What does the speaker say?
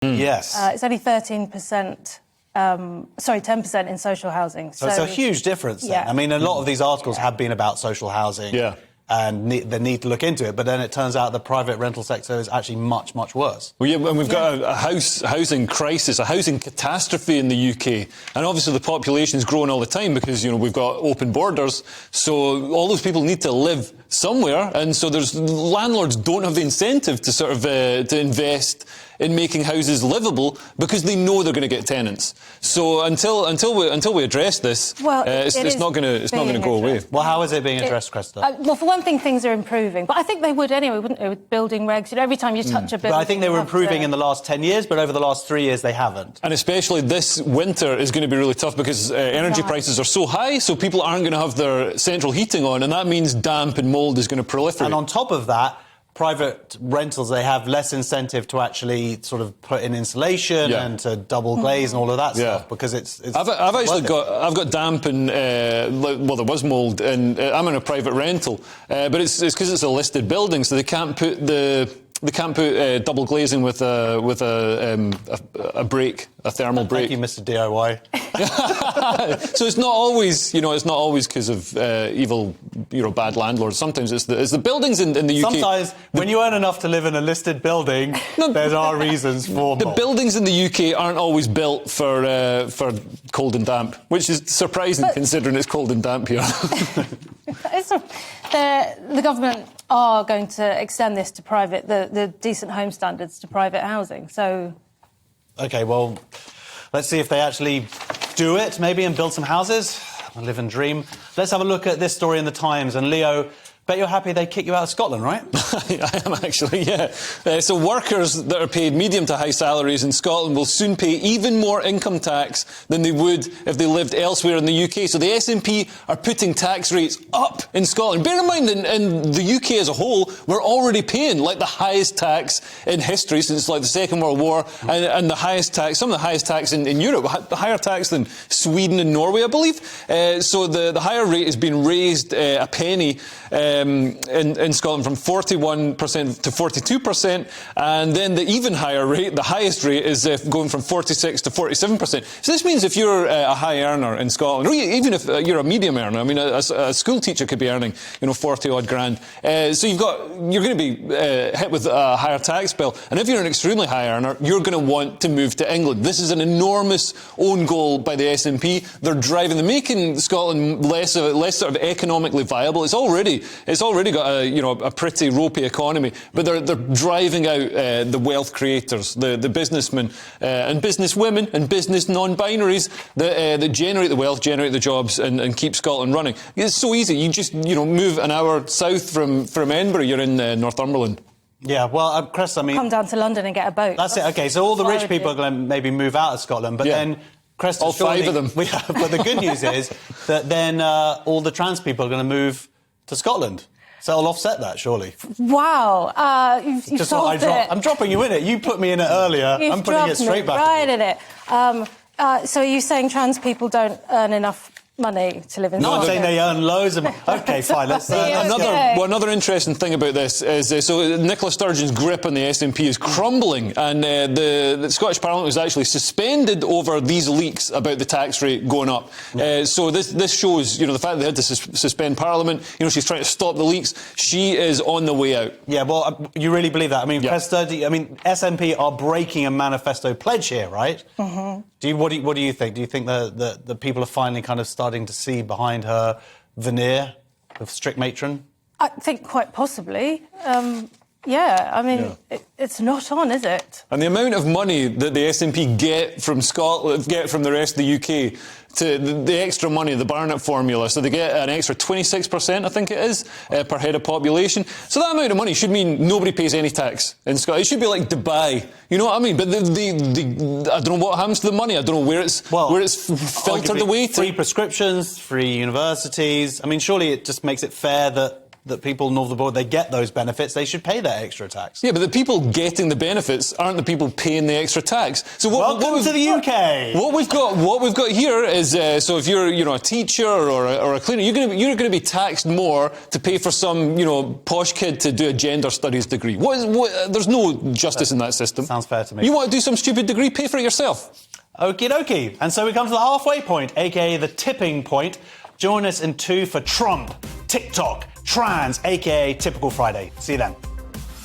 Yes. It's only 13%. 10% in social housing. So it's a huge difference then. Yeah. I mean, a lot of these articles have been about social housing and the need to look into it, but then it turns out the private rental sector is actually much, much worse. Well, and we've got a housing crisis, a housing catastrophe in the UK, and obviously the population is growing all the time because, we've got open borders, so all those people need to live somewhere, and so landlords don't have the incentive to sort of to invest in making houses livable because they know they're going to get tenants. So until we address this, it's not going to go away. Well, how is it being addressed, Cressida? Well, for one thing, things are improving, but I think they would anyway, wouldn't they? With building regs, every time you touch a building. But I think they were improving in the last 10 years, but over the last 3 years they haven't. And especially this winter is going to be really tough because energy prices are so high, so people aren't going to have their central heating on, and that means damp and mould is going to proliferate. And on top of that, private rentals, they have less incentive to actually sort of put in insulation and to double glaze and all of that stuff because it's I've got damp and there was mould, and I'm in a private rental, but it's because it's a listed building, so they can't put double glazing with a break, a thermal break. Thank you, Mr. DIY. So it's not always because of evil, bad landlords. Sometimes it's the buildings in the UK. Sometimes when you earn enough to live in a listed building, there are reasons for the buildings in the UK aren't always built for cold and damp, which is surprising considering it's cold and damp here. The government are going to extend this to the decent home standards to private housing. So, OK, well, let's see if they actually do it, maybe, and build some houses. I live and dream. Let's have a look at this story in the Times. And Leo, bet you're happy they kick you out of Scotland, right? I am actually, yeah. So workers that are paid medium to high salaries in Scotland will soon pay even more income tax than they would if they lived elsewhere in the UK. So the SNP are putting tax rates up in Scotland. Bear in mind, in the UK as a whole, we're already paying like the highest tax in history since like the Second World War, and the highest tax, some of the highest tax in Europe, higher tax than Sweden and Norway, I believe. So the higher rate has been raised a penny in Scotland from 41% to 42%, and then the even higher rate, the highest rate, is going from 46% to 47%. So this means if you're a high earner in Scotland, or even if you're a medium earner, I mean, a school teacher could be earning, 40 odd grand. So you're going to be hit with a higher tax bill, and if you're an extremely high earner, you're going to want to move to England. This is an enormous own goal by the SNP. They're making Scotland less sort of economically viable. It's already got a pretty ropey economy, but they're driving out the wealth creators, the businessmen and businesswomen and business non-binaries that generate the wealth, generate the jobs, and keep Scotland running. It's so easy. You just move an hour south from Edinburgh, you're in Northumberland. Yeah, well, Chris, I mean, come down to London and get a boat. That's it. OK, so all the rich people are going to maybe move out of Scotland, but then, Chris, all five of them. But the good news is that then all the trans people are going to move to Scotland. So it'll offset that, surely. Wow. You've just solved it. I'm dropping you in it. You put me in it earlier. I'm putting it straight back right in it. So are you saying trans people don't earn enough money to live in No, Scotland? I'm saying they earn loads of... OK, fine, let's... Another interesting thing about this is, so Nicola Sturgeon's grip on the SNP is crumbling, and the Scottish Parliament was actually suspended over these leaks about the tax rate going up. So this shows, the fact that they had to suspend Parliament, she's trying to stop the leaks. She is on the way out. Yeah, well, you really believe that? I mean, SNP are breaking a manifesto pledge here, right? Mm-hmm. What do you think? Do you think the people are finally kind of starting to see behind her veneer of strict matron? I think quite possibly. It's not on, is it? And the amount of money that the SNP get from Scotland, get from the rest of the UK, to the extra money, the Barnett formula, so they get an extra 26%, I think it is, per head of population. So that amount of money should mean nobody pays any tax in Scotland. It should be like Dubai, you know what I mean? But I don't know what happens to the money. I don't know where it's filtered away to. Free prescriptions, free universities. I mean, surely it just makes it fair that that people north of the border, they get those benefits, they should pay that extra tax. Yeah, but the people getting the benefits aren't the people paying the extra tax. So Welcome to the UK. What we've got here is so if you're a teacher or a cleaner, you're going to be taxed more to pay for some posh kid to do a gender studies degree. There's no justice in that system. Sounds fair to me. You want to do some stupid degree? Pay for it yourself. Okie dokie. And so we come to the halfway point, aka the tipping point. Join us in 2 for Trump, TikTok, trans, aka Typical Friday. See you then.